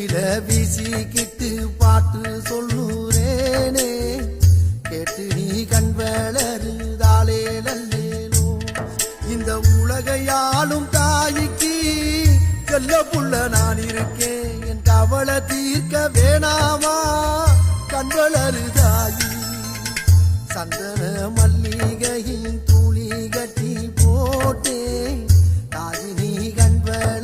கையில வீசிக்கிட்டு பாட்டு சொல்லுறேனே கேட்டு நீ கண் வளருதாலே நல்லேனோ. இந்த உலகையாளும் தாய்க்கு செல்ல புள்ள நான் இருக்கேன், என் கவலை தீர்க்க வேணாமா கண் வளருதாயி. சந்தன மல்ல